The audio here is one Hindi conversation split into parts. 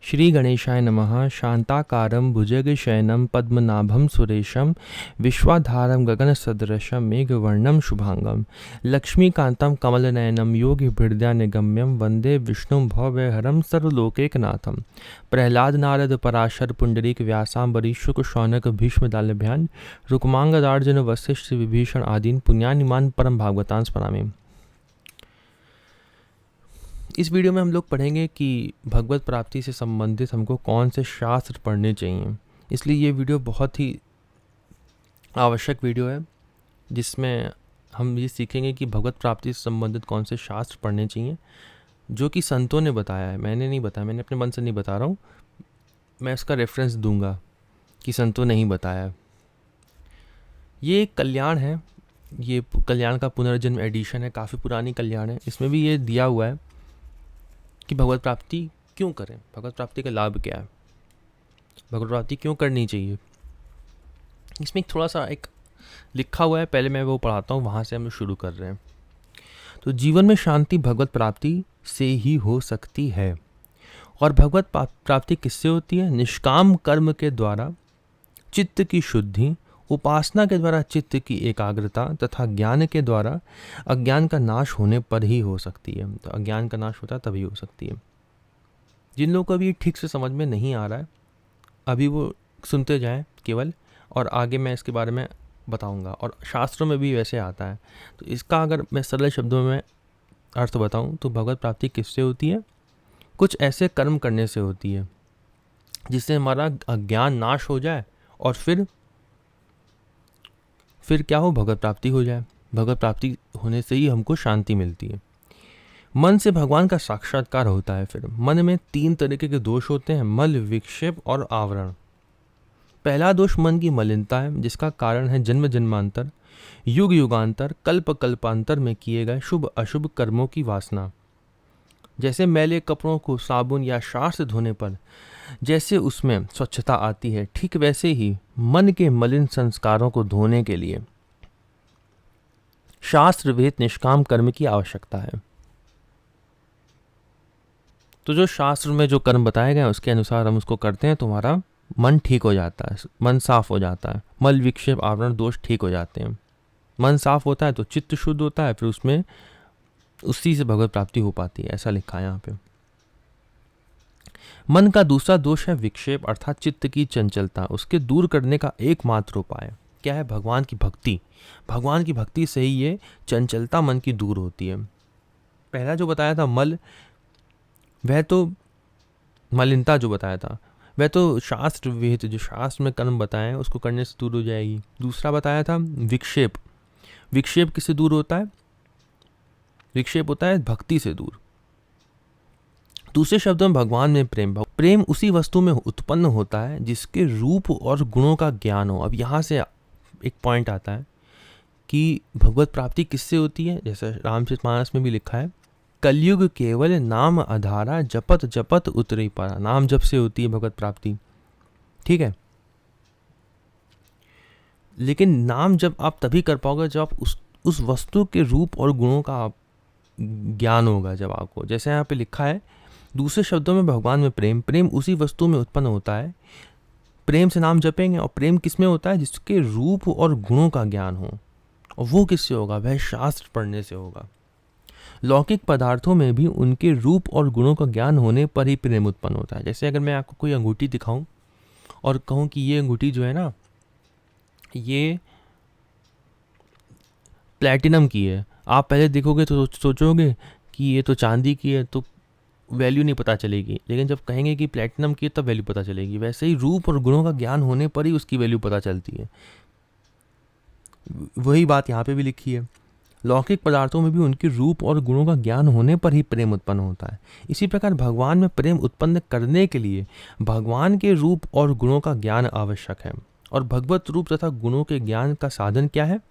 श्री गणेशाय नमः। शांताकारं भुजगशयनं पद्मनाभं सुरेशं विश्वाधारं गगनसदृशं मेघवर्णं शुभांगं लक्ष्मीकान्तं कमलनयनं योगिभिर्ध्यानगम्यं वन्दे विष्णुं भवभयहरं सर्वलोकैकनाथं। प्रह्लाद नारद पराशर पुंडरीक व्यासाम्बरीश शुक शौनक भीष्म दाल्यभ्यान् रुक्मांगदार्जुन वसिष्ठ विभीषण आदीन पुण्यानिमान परम भागवतां स्मरामि। इस वीडियो में हम लोग पढ़ेंगे कि भगवत प्राप्ति से संबंधित हमको कौन से शास्त्र पढ़ने चाहिए। इसलिए ये वीडियो बहुत ही आवश्यक वीडियो है, जिसमें हम ये सीखेंगे कि भगवत प्राप्ति से संबंधित कौन से शास्त्र पढ़ने चाहिए, जो कि संतों ने बताया है। मैंने नहीं बताया, मैंने अपने मन से नहीं बता रहा हूँ, मैं इसका रेफरेंस दूंगा कि संतों ने ही बताया। ये एक कल्याण है, ये कल्याण का पुनर्जन्म एडिशन है, काफ़ी पुरानी कल्याण है। इसमें भी ये दिया हुआ है कि भगवत प्राप्ति क्यों करें, भगवत प्राप्ति का लाभ क्या है, भगवत प्राप्ति क्यों करनी चाहिए। इसमें एक थोड़ा सा एक लिखा हुआ है, पहले मैं वो पढ़ाता हूँ, वहाँ से हम शुरू कर रहे हैं। तो जीवन में शांति भगवत प्राप्ति से ही हो सकती है। और भगवत प्राप्ति किससे होती है? निष्काम कर्म के द्वारा चित्त की शुद्धि, उपासना के द्वारा चित्त की एकाग्रता तथा ज्ञान के द्वारा अज्ञान का नाश होने पर ही हो सकती है। तो अज्ञान का नाश होता है तभी हो सकती है। जिन लोगों को अभी ठीक से समझ में नहीं आ रहा है, अभी वो सुनते जाएं केवल, और आगे मैं इसके बारे में बताऊंगा। और शास्त्रों में भी वैसे आता है। तो इसका अगर मैं सरल शब्दों में अर्थ बताऊं तो भगवत प्राप्ति किससे होती है? कुछ ऐसे कर्म करने से होती है जिससे हमारा अज्ञान नाश हो जाए और फिर क्या हो? भगवत प्राप्ति हो जाए। भगवत प्राप्ति होने से ही हमको शांति मिलती है। मन से भगवान का साक्षात्कार होता है। फिर मन में 3 तरीके के दोष होते हैं: मल, विक्षेप और आवरण। पहला दोष मन की मलिनता है, जिसका कारण है जन्म जन्मांतर, युग युगांतर, कल्प कल्पांतर में किए गए शुभ अशुभ कर्मों की वासना। जैसे मैले कपड़ों को साबुन या क्षार से धोने पर जैसे उसमें स्वच्छता आती है, ठीक वैसे ही मन के मलिन संस्कारों को धोने के लिए शास्त्र वेद निष्काम कर्म की आवश्यकता है। तो जो शास्त्र में जो कर्म बताए गए उसके अनुसार हम उसको करते हैं तो हमारा मन ठीक हो जाता है, मन साफ हो जाता है, मल विक्षेप आवरण दोष ठीक हो जाते हैं। मन साफ होता है तो चित्त शुद्ध होता है, फिर उसमें उसी से भगवत प्राप्ति हो पाती है। ऐसा लिखा है यहाँ पे। मन का दूसरा दोष है विक्षेप, अर्थात चित्त की चंचलता। उसके दूर करने का एकमात्र उपाय क्या है? भगवान की भक्ति। भगवान की भक्ति से ही ये चंचलता मन की दूर होती है। पहला जो बताया था मल, वह तो मलिनता जो बताया था वह तो शास्त्र विहित, जो शास्त्र में कर्म बताए हैं उसको करने से दूर हो जाएगी। दूसरा बताया था विक्षेप। विक्षेप किससे दूर होता है? विक्षेप होता है भक्ति से दूर। दूसरे शब्दों में भगवान में प्रेम। प्रेम उसी वस्तु में उत्पन्न होता है जिसके रूप और गुणों का ज्ञान हो। अब यहाँ से एक पॉइंट आता है कि भगवत प्राप्ति किससे होती है। जैसे रामचरितमानस में भी लिखा है, कलयुग केवल नाम आधारा, जपत जपत उतरी पारा। नाम जप से होती है भगवत प्राप्ति, ठीक है। लेकिन नाम जब आप तभी कर पाओगे जब आप उस वस्तु के रूप और गुणों का ज्ञान होगा जब आपको। जैसे यहाँ पे लिखा है, दूसरे शब्दों में भगवान में प्रेम। प्रेम उसी वस्तु में उत्पन्न होता है। प्रेम से नाम जपेंगे, और प्रेम किसमें होता है? जिसके रूप और गुणों का ज्ञान हो। और वो किससे होगा? वह शास्त्र पढ़ने से होगा। लौकिक पदार्थों में भी उनके रूप और गुणों का ज्ञान होने पर ही प्रेम उत्पन्न होता है। जैसे अगर मैं आपको कोई अंगूठी दिखाऊं और कहूं कि ये अंगूठी जो है ना, ये प्लैटिनम की है, आप पहले देखोगे तो सोचोगे कि ये तो चांदी की है, तो वैल्यू नहीं पता चलेगी। लेकिन जब कहेंगे कि प्लैटिनम की है तब वैल्यू पता चलेगी। वैसे ही रूप और गुणों का ज्ञान होने पर ही उसकी वैल्यू पता चलती है। वही बात यहाँ पे भी लिखी है। लौकिक पदार्थों में भी उनके रूप और गुणों का ज्ञान होने पर ही प्रेम उत्पन्न होता है। इसी प्रकार भगवान में प्रेम उत्पन्न करने के लिए भगवान के रूप और गुणों का ज्ञान आवश्यक है। और भगवत रूप तथा गुणों के ज्ञान का साधन क्या है?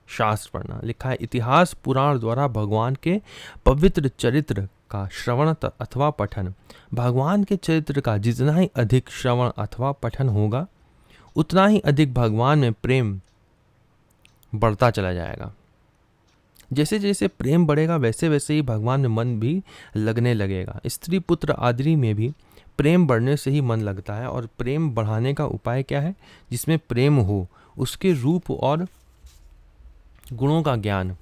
शास्त्र पढ़ना। लिखा है, इतिहास पुराण द्वारा भगवान के पवित्र चरित्र का श्रवण अथवा पठन। भगवान के चरित्र का जितना ही अधिक श्रवण अथवा पठन होगा उतना ही अधिक भगवान में प्रेम बढ़ता चला जाएगा। जैसे जैसे प्रेम बढ़ेगा वैसे वैसे ही भगवान में मन भी लगने लगेगा। स्त्री पुत्र आदि में भी प्रेम बढ़ने से ही मन लगता है, और प्रेम बढ़ाने का उपाय क्या है? जिसमें प्रेम हो उसके रूप और गुणों का ज्ञान।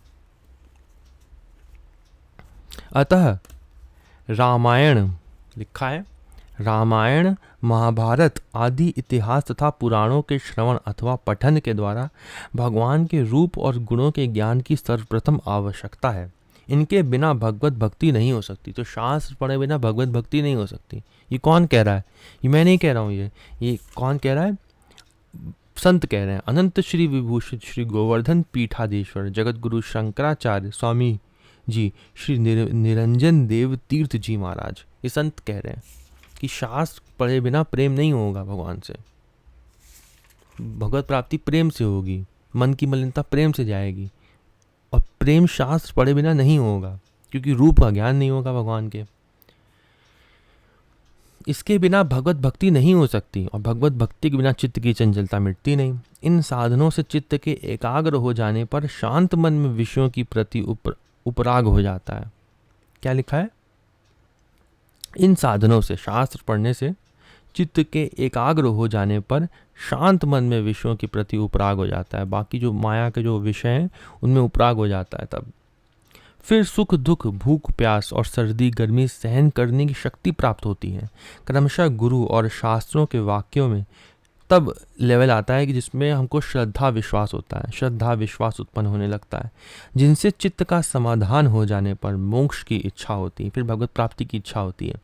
अतः रामायण लिखा है, रामायण महाभारत आदि इतिहास तथा पुराणों के श्रवण अथवा पठन के द्वारा भगवान के रूप और गुणों के ज्ञान की सर्वप्रथम आवश्यकता है। इनके बिना भगवत भक्ति नहीं हो सकती। तो शास्त्र पढ़े बिना भगवत भक्ति नहीं हो सकती। ये कौन कह रहा है? ये मैं नहीं कह रहा हूँ, ये कौन कह रहा है? संत कह रहे हैं। अनंत श्री विभूषित श्री गोवर्धन पीठाधीश्वर जगत गुरु शंकराचार्य स्वामी जी, श्री निरंजन देव तीर्थ जी महाराज, ये संत कह रहे हैं कि शास्त्र पढ़े बिना प्रेम नहीं होगा भगवान से। भगवत प्राप्ति प्रेम से होगी, मन की मलिनता प्रेम से जाएगी, और प्रेम शास्त्र पढ़े बिना नहीं होगा, क्योंकि रूप का ज्ञान नहीं होगा भगवान के। इसके बिना भगवत भक्ति नहीं हो सकती, और भगवत भक्ति के बिना चित्त की चंचलता मिटती नहीं। इन साधनों से चित्त के एकाग्र हो जाने पर शांत मन में विषयों की प्रति उपराग हो जाता है। क्या लिखा है? इन साधनों से, शास्त्र पढ़ने से चित्त के एकाग्र हो जाने पर शांत मन में विषयों के प्रति उपराग हो जाता है। बाकी जो माया के जो विषय हैं उनमें उपराग हो जाता है। तब फिर सुख दुख, भूख प्यास और सर्दी गर्मी सहन करने की शक्ति प्राप्त होती है। क्रमशः गुरु और शास्त्रों के वाक्यों में तब लेवल आता है कि जिसमें हमको श्रद्धा विश्वास होता है, श्रद्धा विश्वास उत्पन्न होने लगता है, जिनसे चित्त का समाधान हो जाने पर मोक्ष की इच्छा होती है, फिर भगवत प्राप्ति की इच्छा होती है।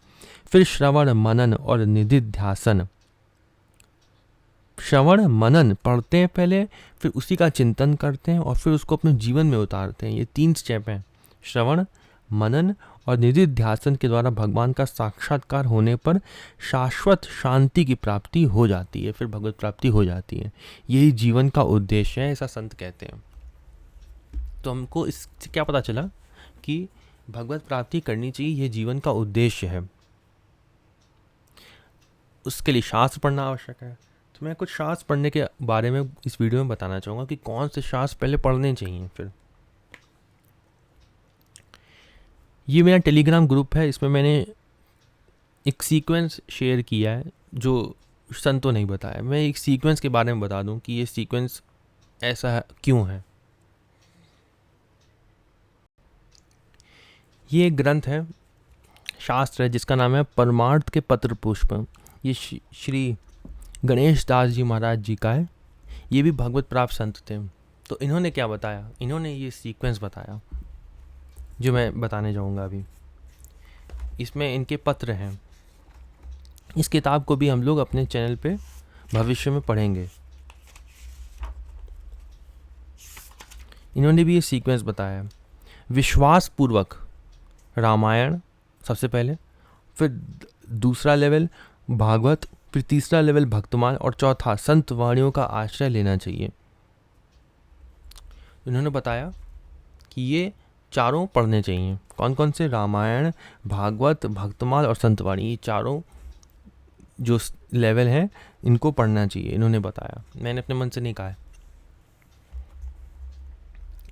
फिर श्रवण मनन और निधिध्यासन। श्रवण मनन पढ़ते हैं पहले, फिर उसी का चिंतन करते हैं और फिर उसको अपने जीवन में उतारते हैं। ये 3 स्टेप हैं। श्रवण, मनन और निधिध्यासन के द्वारा भगवान का साक्षात्कार होने पर शाश्वत शांति की प्राप्ति हो जाती है, फिर भगवत प्राप्ति हो जाती है। यही जीवन का उद्देश्य है, ऐसा संत कहते हैं। तो हमको इससे क्या पता चला कि भगवत प्राप्ति करनी चाहिए, यह जीवन का उद्देश्य है। उसके लिए शास्त्र पढ़ना आवश्यक है। तो मैं कुछ शास्त्र पढ़ने के बारे में इस वीडियो में बताना चाहूँगा कि कौन से शास्त्र पहले पढ़ने चाहिए। फिर ये मेरा टेलीग्राम ग्रुप है, इसमें मैंने एक सीक्वेंस शेयर किया है जो संतों नहीं बताया। मैं एक सीक्वेंस के बारे में बता दूं कि ये सीक्वेंस ऐसा क्यों है। ये एक ग्रंथ है, शास्त्र है, जिसका नाम है परमार्थ के पत्र पुष्प। ये श्री गणेश दास जी महाराज जी का है। ये भी भगवत प्राप्त संत थे। तो इन्होंने क्या बताया? इन्होंने ये सीक्वेंस बताया जो मैं बताने जाऊंगा अभी। इसमें इनके पत्र हैं। इस किताब को भी हम लोग अपने चैनल पे भविष्य में पढ़ेंगे। इन्होंने भी ये सीक्वेंस बताया। विश्वास पूर्वक रामायण सबसे पहले, फिर दूसरा लेवल भागवत, फिर तीसरा लेवल भक्तमाल, और चौथा संत वाणियों का आश्रय लेना चाहिए। इन्होंने बताया कि ये चारों पढ़ने चाहिए। कौन कौन से? रामायण, भागवत, भक्तमाल और संतवाणी। ये चारों जो लेवल हैं इनको पढ़ना चाहिए, इन्होंने बताया। मैंने अपने मन से नहीं कहा है,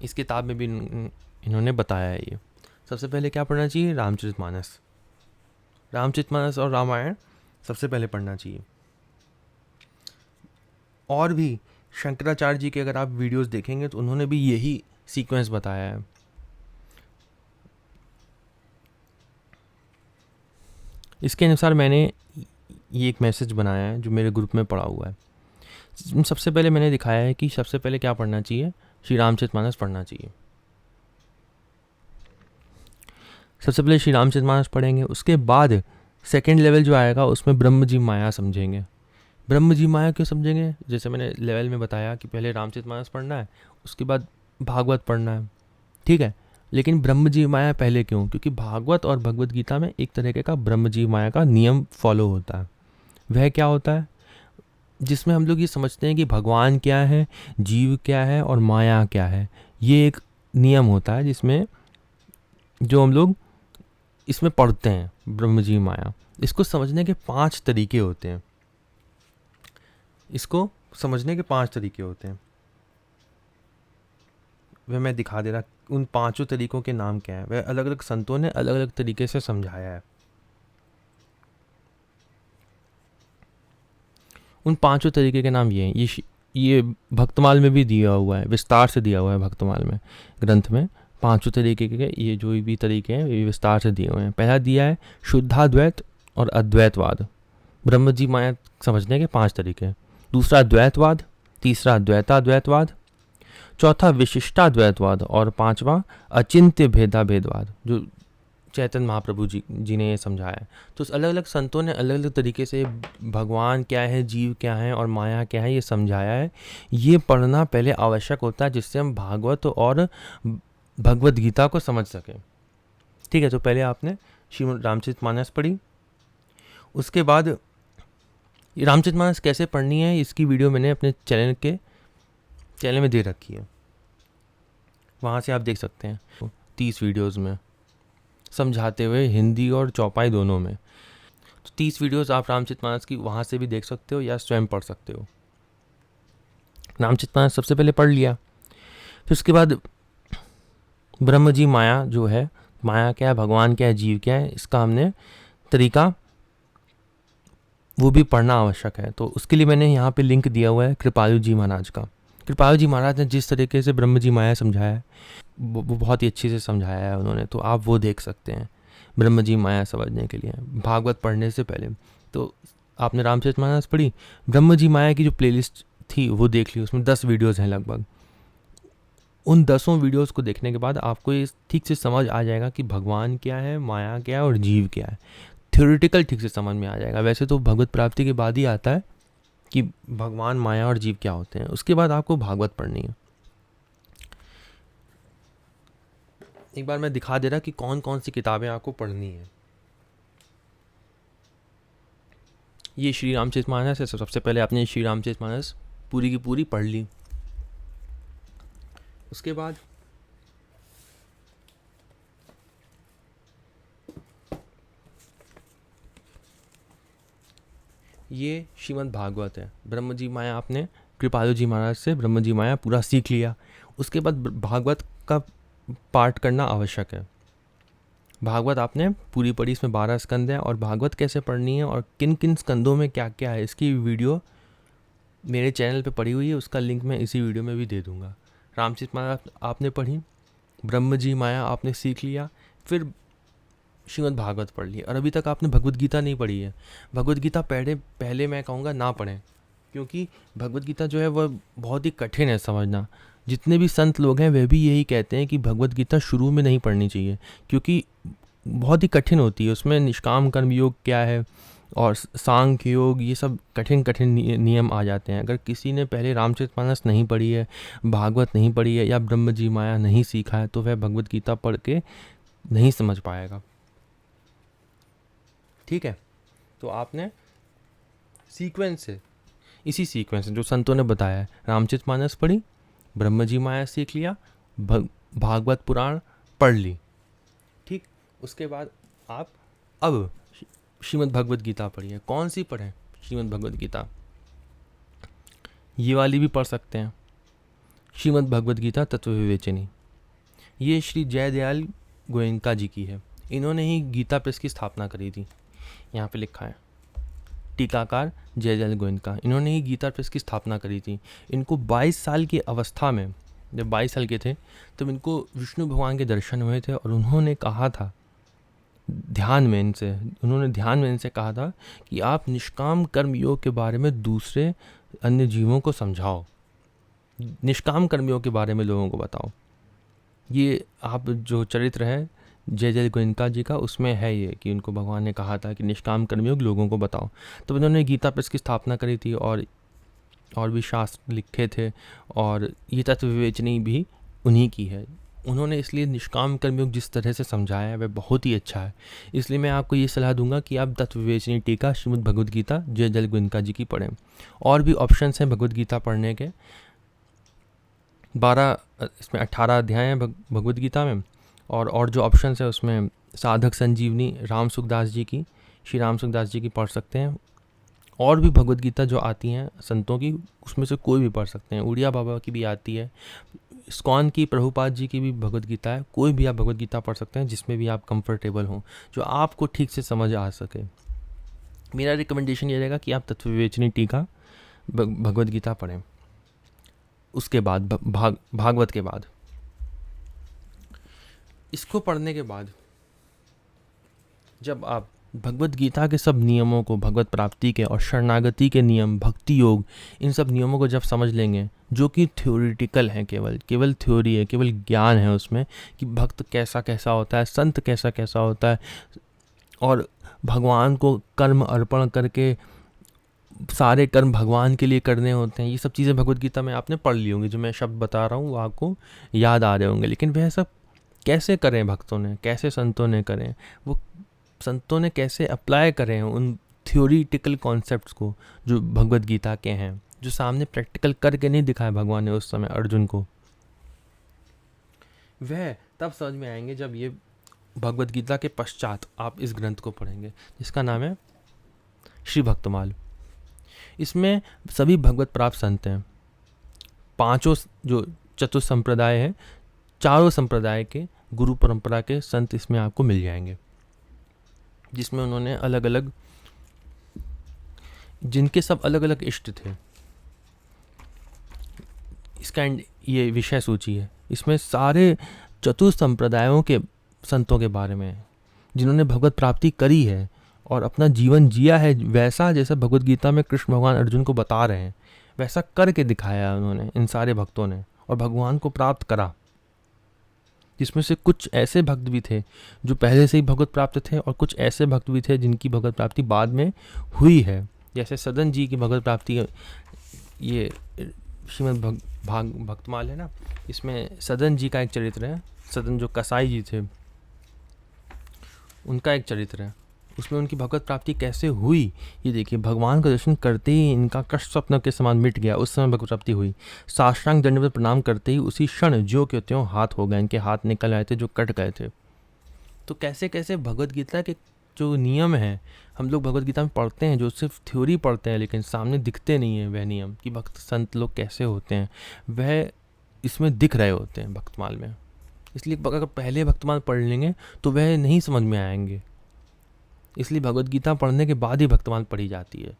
इस किताब में भी इन्होंने बताया है। ये सबसे पहले क्या पढ़ना चाहिए? रामचरितमानस। रामचरितमानस और रामायण सबसे पहले पढ़ना चाहिए। और भी शंकराचार्य जी के अगर आप वीडियोस देखेंगे तो उन्होंने भी यही सीक्वेंस बताया है। इसके अनुसार मैंने ये एक मैसेज बनाया है जो मेरे ग्रुप में पड़ा हुआ है। सबसे पहले मैंने दिखाया है कि सबसे पहले क्या पढ़ना चाहिए? श्री रामचरितमानस पढ़ना चाहिए। सबसे पहले श्री रामचरितमानस पढ़ेंगे, उसके बाद सेकंड लेवल जो आएगा उसमें ब्रह्म जी माया समझेंगे। ब्रह्म जी माया क्यों समझेंगे? जैसे मैंने लेवल में बताया कि पहले रामचरितमानस पढ़ना है, उसके बाद भागवत पढ़ना है, ठीक है। लेकिन ब्रह्म जी माया पहले क्यों? क्योंकि भागवत और भगवत गीता में एक तरीके का ब्रह्म जी माया का नियम फॉलो होता है। वह क्या होता है? जिसमें हम लोग ये समझते हैं कि भगवान क्या है, जीव क्या है और माया क्या है। ये एक नियम होता है जिसमें जो हम लोग इसमें पढ़ते हैं, ब्रह्म जी माया। इसको समझने के 5 तरीके होते हैं। इसको समझने के 5 तरीके होते हैं, वह मैं दिखा दे रहा। उन 5 तरीकों के नाम क्या है? वह अलग अलग संतों ने अलग अलग तरीके से समझाया है। उन 5 तरीके के नाम ये हैं। ये भक्तमाल में भी दिया हुआ है, विस्तार से दिया हुआ है भक्तमाल में, ग्रंथ में 5 तरीके के ये जो भी तरीके हैं ये विस्तार से दिए हुए हैं। पहला दिया है शुद्धाद्वैत और अद्वैतवाद, ब्रह्म जी माया समझने के 5 तरीके हैं। दूसरा द्वैतवाद, तीसरा द्वैताद्वैतवाद, चौथा विशिष्टाद्वैतवाद और 5वां अचिंत्य भेदाभेदवाद, जो चैतन्य महाप्रभु जी ने ये समझाया है। तो अलग अलग संतों ने अलग अलग तरीके से भगवान क्या है, जीव क्या है और माया क्या है ये समझाया है। ये पढ़ना पहले आवश्यक होता है जिससे हम भागवत और भगवत गीता को समझ सकें। ठीक है, तो पहले आपने श्रीमद् रामचरितमानस पढ़ी, उसके बाद रामचरितमानस कैसे पढ़नी है इसकी वीडियो मैंने अपने चैनल में दे रखी है, वहाँ से आप देख सकते हैं 30 वीडियोज़ में समझाते हुए, हिंदी और चौपाई दोनों में। तो 30 वीडियोज़ आप रामचरितमानस की वहाँ से भी देख सकते हो या स्वयं पढ़ सकते हो। रामचरितमानस सबसे पहले पढ़ लिया, फिर उसके बाद ब्रह्म जी माया जो है, माया क्या है, भगवान क्या है, जीव क्या है, इसका हमने तरीका वो भी पढ़ना आवश्यक है। तो उसके लिए मैंने यहाँ पे लिंक दिया हुआ है कृपालु जी महाराज का। कृपालु जी महाराज ने जिस तरीके से ब्रह्म जी माया समझाया है वो बहुत ही अच्छे से समझाया है उन्होंने, तो आप वो देख सकते हैं ब्रह्म जी माया समझने के लिए भागवत पढ़ने से पहले। तो आपने रामचरितमानस पढ़ी, ब्रह्म जी माया की जो प्लेलिस्ट थी वो देख ली, उसमें 10 वीडियोज़ हैं लगभग। उन 10 वीडियोज़ को देखने के बाद आपको ये ठीक से समझ आ जाएगा कि भगवान क्या है, माया क्या है और जीव क्या है। थ्योरेटिकल ठीक से समझ में आ जाएगा। वैसे तो भगवत प्राप्ति के बाद ही आता है कि भगवान, माया और जीव क्या होते हैं। उसके बाद आपको भागवत पढ़नी है। एक बार मैं दिखा दे रहा कि कौन कौन सी किताबें आपको पढ़नी है। ये श्री रामचरितमानस है। सबसे पहले आपने श्री रामचरितमानस पूरी की पूरी पढ़ ली। उसके बाद ये श्रीमद् भागवत है। ब्रह्म जी माया आपने कृपालु जी महाराज से ब्रह्म जी माया पूरा सीख लिया। उसके बाद भागवत का पाठ करना आवश्यक है। भागवत आपने पूरी पढ़ी, इसमें 12 स्कंद हैं और भागवत कैसे पढ़नी है और किन किन स्कंदों में क्या क्या है इसकी वीडियो मेरे चैनल पे पड़ी हुई है, उसका लिंक मैं इसी वीडियो में भी दे दूँगा। रामचरितमानस आपने पढ़ी, ब्रह्म जी माया आपने सीख लिया, फिर श्रीमद् भागवत पढ़ ली और अभी तक आपने भगवत गीता नहीं पढ़ी है। भगवत गीता पहले मैं कहूँगा ना पढ़ें, क्योंकि भगवत गीता जो है वह बहुत ही कठिन है समझना। जितने भी संत लोग हैं वे भी यही कहते हैं कि भगवत गीता शुरू में नहीं पढ़नी चाहिए, क्योंकि बहुत ही कठिन होती है। उसमें निष्काम कर्म योग क्या है और सांख्य योग, ये सब कठिन नियम आ जाते हैं। अगर किसी ने पहले रामचरितमानस नहीं पढ़ी है, भागवत नहीं पढ़ी है या ब्रह्म जी माया नहीं सीखा है तो वह भगवत गीता पढ़ के नहीं समझ पाएगा। ठीक है, तो आपने इसी सीक्वेंस से जो संतों ने बताया है, रामचरितमानस पढ़ी, ब्रह्म जी माया सीख लिया, भागवत पुराण पढ़ ली। ठीक, उसके बाद आप अब श्रीमद् भगवत गीता पढ़िए। कौन सी पढ़ें? श्रीमद् भगवत गीता ये वाली भी पढ़ सकते हैं, श्रीमद् भगवत गीता तत्व विवेचनी। ये श्री जयदयाल गोयनका जी की है। इन्होंने ही गीता प्रेस की स्थापना करी थी। यहाँ पे लिखा है टीकाकार जयदयाल गोयनका, इन्होंने ही गीता प्रेस की स्थापना करी थी। इनको 22 साल की अवस्था में, जब 22 साल के थे तब इनको विष्णु भगवान के दर्शन हुए थे और उन्होंने कहा था ध्यान में इनसे कहा था कि आप निष्काम कर्म योग के बारे में दूसरे अन्य जीवों को समझाओ, निष्काम कर्म योग के बारे में लोगों को बताओ। ये आप जो चरित्र है जयदयाल गोयनका जी का, उसमें है ये कि उनको भगवान ने कहा था कि निष्काम कर्मयोग लोगों को बताओ। तो उन्होंने गीता प्रेस की स्थापना करी थी और भी शास्त्र लिखे थे और ये तत्व विवेचनी भी उन्हीं की है। उन्होंने इसलिए निष्काम कर्मयोग जिस तरह से समझाया है वह बहुत ही अच्छा है। इसलिए मैं आपको ये सलाह दूंगा कि आप तत्व विवेचनी टीका श्रीमद् भगवद गीता जयदयाल गोयनका जी की पढ़ें। और भी ऑप्शंस हैं भगवद गीता पढ़ने के, इसमें 18 अध्याय हैं भगवद गीता में। और जो ऑप्शंस है उसमें साधक संजीवनी राम सुखदास जी की, श्री राम सुखदास जी की पढ़ सकते हैं। और भी भगवद गीता जो आती हैं संतों की, उसमें से कोई भी पढ़ सकते हैं। उड़िया बाबा की भी आती है, इस्कॉन की प्रभुपाद जी की भी भगवद गीता है। कोई भी आप भगवद गीता पढ़ सकते हैं जिसमें भी आप कंफर्टेबल हों, जो आपको ठीक से समझ आ सके। मेरा रिकमेंडेशन ये रहेगा कि आप तत्व विवेचनी टीका भगवद गीता पढ़ें। उसके बाद भागवत के बाद, इसको पढ़ने के बाद जब आप भगवद गीता के सब नियमों को, भगवत प्राप्ति के और शरणागति के नियम, भक्ति योग, इन सब नियमों को जब समझ लेंगे, जो कि थ्योरिटिकल हैं, केवल थ्योरी है, केवल ज्ञान है उसमें कि भक्त कैसा कैसा होता है, संत कैसा कैसा होता है, और भगवान को कर्म अर्पण करके सारे कर्म भगवान के लिए करने होते हैं। ये सब चीज़ें भगवद गीता में आपने पढ़ ली होंगी। जो मैं शब्द बता रहा हूँ वो आपको याद आ रहे होंगे, लेकिन वह सब कैसे करें भक्तों ने, कैसे संतों ने करें, वो संतों ने कैसे अप्लाई करें उन थ्योरिटिकल कॉन्सेप्ट्स को जो भगवद गीता के हैं, जो सामने प्रैक्टिकल करके नहीं दिखाया भगवान ने उस समय अर्जुन को, वह तब समझ में आएंगे जब ये भगवद गीता के पश्चात आप इस ग्रंथ को पढ़ेंगे, जिसका नाम है श्री भक्तमाल। इसमें सभी भगवत प्राप्त संत हैं। पांचों जो चतुर्थ संप्रदाय है, चारों संप्रदाय के गुरु परंपरा के संत इसमें आपको मिल जाएंगे, जिसमें उन्होंने अलग अलग, जिनके सब अलग अलग इष्ट थे। इसका ये विषय सूची है। इसमें सारे चतुर्थ संप्रदायों के संतों के बारे में है, जिन्होंने भगवत प्राप्ति करी है और अपना जीवन जिया है वैसा जैसा भगवद गीता में कृष्ण भगवान अर्जुन को बता रहे हैं, वैसा करके दिखाया उन्होंने, इन सारे भक्तों ने, और भगवान को प्राप्त करा। जिसमें से कुछ ऐसे भक्त भी थे जो पहले से ही भगवत प्राप्त थे, और कुछ ऐसे भक्त भी थे जिनकी भगवत प्राप्ति बाद में हुई है। जैसे सदन जी की भगवत प्राप्ति, ये श्रीमद् भक्तमाल है ना, इसमें सदन जी का एक चरित्र है। सदन जो कसाई जी थे, उनका एक चरित्र है। उसमें उनकी भगवत प्राप्ति कैसे हुई ये देखिए। भगवान का दर्शन करते ही इनका कष्ट स्वप्न के समान मिट गया, उस समय भगवत प्राप्ति हुई। साष्टांग दंडवत प्रणाम करते ही उसी क्षण ज्यों के त्यों हाथ हो गए, इनके हाथ निकल आए थे जो कट गए थे। तो कैसे कैसे भगवत गीता के जो नियम हैं, हम लोग भगवत गीता में पढ़ते हैं, जो सिर्फ थ्योरी पढ़ते हैं लेकिन सामने दिखते नहीं है वह नियम कि भक्त संत लोग कैसे होते हैं, वह इसमें दिख रहे होते हैं भक्तमाल में। इसलिए अगर पहले भक्तमाल पढ़ लेंगे तो वह नहीं समझ में आएंगे, इसलिए भगवद गीता पढ़ने के बाद ही भक्तमाल पढ़ी जाती है।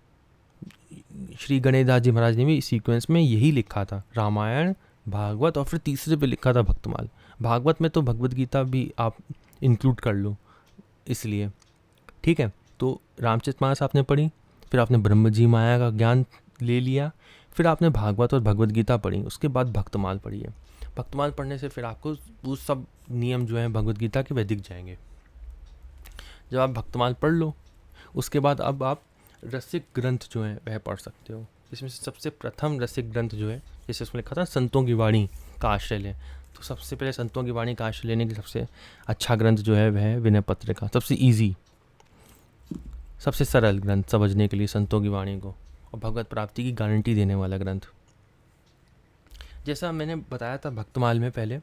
श्री गणेशदास जी महाराज ने भी सीक्वेंस में यही लिखा था, रामायण, भागवत, और फिर तीसरे पे लिखा था भक्तमाल। भागवत में तो भगवद गीता भी आप इंक्लूड कर लो इसलिए, ठीक है। तो रामचरितमानस आपने पढ़ी, फिर आपने ब्रह्म जी माया का ज्ञान ले लिया, फिर आपने भागवत और भगवद गीता पढ़ी, उसके बाद भक्तमाल पढ़ी है। भक्तमाल पढ़ने से फिर आपको वो सब नियम जो हैं भगवद गीता के वह दिख जाएंगे। जब आप भक्तमाल पढ़ लो, उसके बाद अब आप रसिक ग्रंथ जो हैं वह पढ़ सकते हो। इसमें से सबसे प्रथम रसिक ग्रंथ जो है, जैसे उसमें लिखा था संतों की वाणी का आश्रय लें, तो सबसे पहले संतों की वाणी का आश्रय लेने की सबसे अच्छा ग्रंथ जो है वह है विनय पत्रिका। सबसे ईजी, सबसे सरल ग्रंथ समझने के लिए संतों की वाणी को, और भगवत प्राप्ति की गारंटी देने वाला ग्रंथ। जैसा मैंने बताया था भक्तमाल में पहले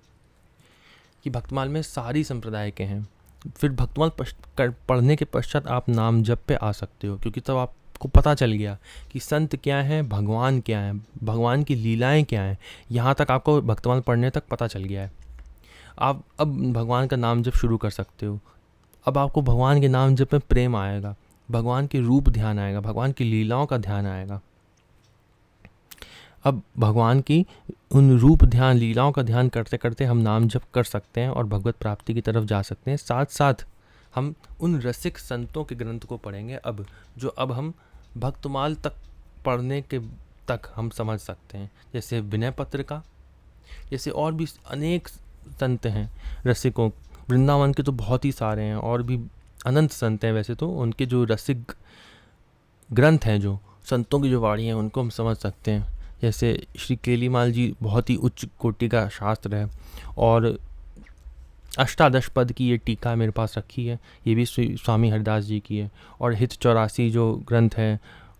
कि भक्तमाल में सारी संप्रदाय के हैं। फिर भक्तमाल पढ़ने के पश्चात आप नाम जप पे आ सकते हो, क्योंकि तब आपको पता चल गया कि संत क्या है, भगवान क्या है, भगवान की लीलाएं क्या हैं। यहाँ तक आपको भक्तमाल पढ़ने तक पता चल गया है। आप अब भगवान का नाम जप शुरू कर सकते हो। अब आपको भगवान के नाम जप में प्रेम आएगा, भगवान के रूप ध्यान आएगा, भगवान की लीलाओं का ध्यान आएगा। अब भगवान की उन रूप ध्यान, लीलाओं का ध्यान करते करते हम नाम जप कर सकते हैं और भगवत प्राप्ति की तरफ जा सकते हैं। साथ साथ हम उन रसिक संतों के ग्रंथ को पढ़ेंगे अब, जो अब हम भक्तमाल तक पढ़ने के तक हम समझ सकते हैं। जैसे विनय पत्रिका, जैसे और भी अनेक संत हैं रसिकों, वृंदावन के तो बहुत ही सारे हैं, और भी अनंत संत हैं वैसे तो। उनके जो रसिक ग्रंथ हैं, जो संतों की जो वाणी हैं, उनको हम समझ सकते हैं। जैसे श्री केलीमाल जी बहुत ही उच्च कोटि का शास्त्र है, और अष्टादश पद की ये टीका मेरे पास रखी है, ये भी स्वामी हरिदास जी की है। और हित 84 जो ग्रंथ है,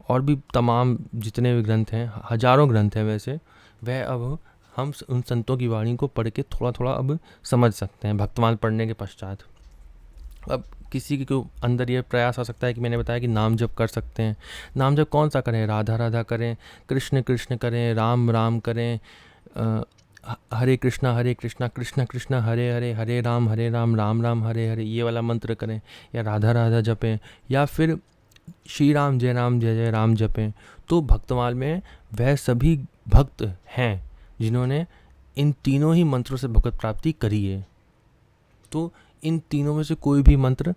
और भी तमाम जितने भी ग्रंथ हैं, हजारों ग्रंथ हैं वैसे, वह अब हम उन संतों की वाणी को पढ़ के थोड़ा थोड़ा अब समझ सकते हैं भक्तमाल पढ़ने के पश्चात। अब किसी के अंदर ये प्रयास आ सकता है कि मैंने बताया कि नाम जप कर सकते हैं। नाम जप कौन सा करें? राधा राधा करें, कृष्ण कृष्ण करें, राम राम करें, हरे कृष्णा कृष्ण कृष्ण हरे हरे, हरे राम राम राम हरे हरे, ये वाला मंत्र करें, या राधा राधा जपें, या फिर श्री राम जय जय राम जपें, तो भक्तमाल में वह सभी भक्त हैं जिन्होंने इन तीनों ही मंत्रों से भगवत प्राप्ति करी है। तो इन तीनों में से कोई भी मंत्र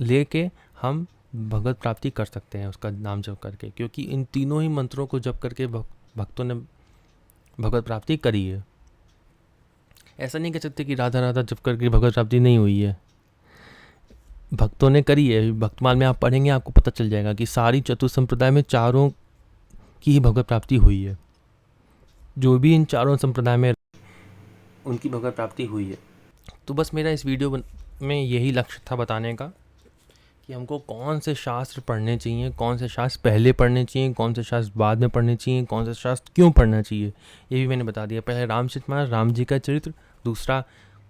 लेके हम भगवत प्राप्ति कर सकते हैं उसका नाम जप करके, क्योंकि इन तीनों ही मंत्रों को जप करके भक्तों ने भगवत प्राप्ति करी है। ऐसा नहीं कह सकते कि राधा राधा जप करके भगवत प्राप्ति नहीं हुई है, भक्तों ने करी है। भक्तमाल में आप पढ़ेंगे आपको पता चल जाएगा कि सारी चतुर्संप्रदाय में चारों की ही भगवत प्राप्ति हुई है। जो भी इन चारों संप्रदाय में उनकी भगवत प्राप्ति हुई है। तो बस मेरा इस वीडियो में यही लक्ष्य था बताने का कि हमको कौन से शास्त्र पढ़ने चाहिए, कौन से शास्त्र पहले पढ़ने चाहिए, कौन से शास्त्र बाद में पढ़ने चाहिए, कौन से शास्त्र क्यों पढ़ना चाहिए, ये भी मैंने बता दिया। पहले रामचरितमानस, राम जी का चरित्र, दूसरा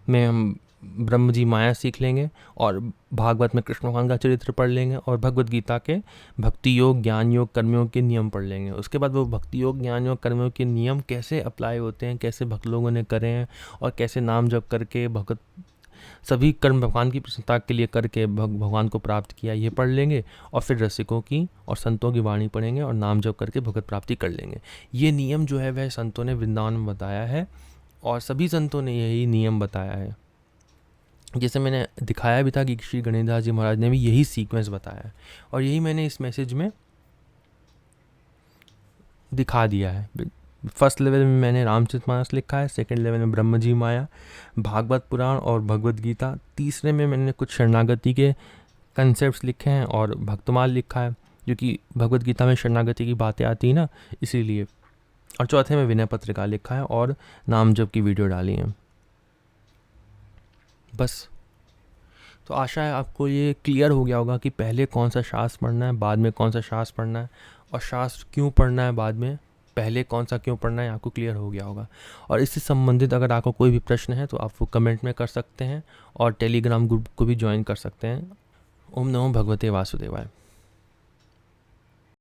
में हम ब्रह्म जी माया सीख लेंगे, और भागवत में कृष्ण भगवान का चरित्र पढ़ लेंगे, और भगवत गीता के भक्ति योग, ज्ञान योग, कर्मयोग के नियम पढ़ लेंगे। उसके बाद वो भक्ति योग, ज्ञान योग, कर्मयोग के नियम कैसे अप्लाई होते हैं, कैसे भक्त लोगों ने करे हैं, और कैसे नाम जप करके भगत सभी कर्म भगवान की प्रसन्नता के लिए करके भगवान को प्राप्त किया, ये पढ़ लेंगे। और फिर रसिकों की और संतों की वाणी पढ़ेंगे और नाम जप करके भगत प्राप्ति कर लेंगे। ये नियम जो है वह संतों ने वृंदावन में बताया है, और सभी संतों ने यही नियम बताया है। जैसे मैंने दिखाया भी था कि श्री गणेशदास जी महाराज ने भी यही सीक्वेंस बताया है, और यही मैंने इस मैसेज में दिखा दिया है। फर्स्ट लेवल में मैंने रामचरितमानस लिखा है, सेकंड लेवल में ब्रह्म जी माया, भागवत पुराण और भगवत गीता, तीसरे में मैंने कुछ शरणागति के कंसेप्ट्स लिखे हैं और भक्तमाल लिखा है, क्योंकि भगवत गीता में शरणागति की बातें आती हैं ना, इसीलिए। और चौथे में विनय पत्रिका लिखा है और नाम जप की वीडियो डाली है। बस, तो आशा है आपको ये क्लियर हो गया होगा कि पहले कौन सा शास्त्र पढ़ना है, बाद में कौन सा शास्त्र पढ़ना है, और शास्त्र क्यों पढ़ना है बाद में, पहले कौन सा क्यों पढ़ना है, आपको क्लियर हो गया होगा। और इससे संबंधित अगर आपको कोई भी प्रश्न है तो आप वो कमेंट में कर सकते हैं, और टेलीग्राम ग्रुप को भी ज्वाइन कर सकते हैं। ओम नमो भगवते वासुदेवाय।